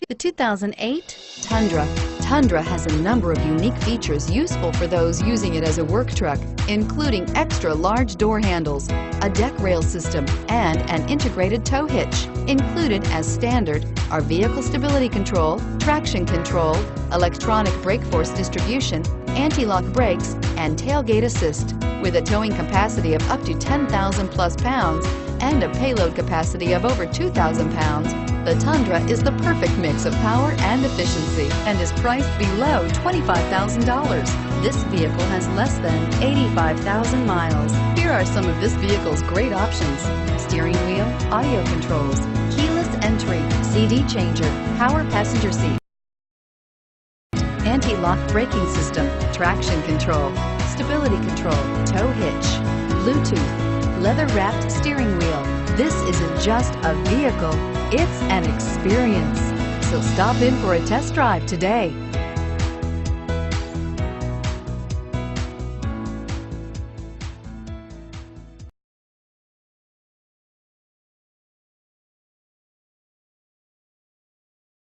The 2008 Tundra. Tundra has a number of unique features useful for those using it as a work truck, including extra large door handles, a deck rail system, and an integrated tow hitch. Included as standard are vehicle stability control, traction control, electronic brake force distribution, anti-lock brakes, and tailgate assist. With a towing capacity of up to 10,000 plus pounds and a payload capacity of over 2,000 pounds, the Tundra is the perfect mix of power and efficiency and is priced below $25,000. This vehicle has less than 85,000 miles. Here are some of this vehicle's great options: steering wheel audio controls, keyless entry, CD changer, power passenger seat, anti-lock braking system, traction control, stability control, tow hitch, Bluetooth, leather-wrapped steering wheel. This isn't just a vehicle, it's an experience. So stop in for a test drive today.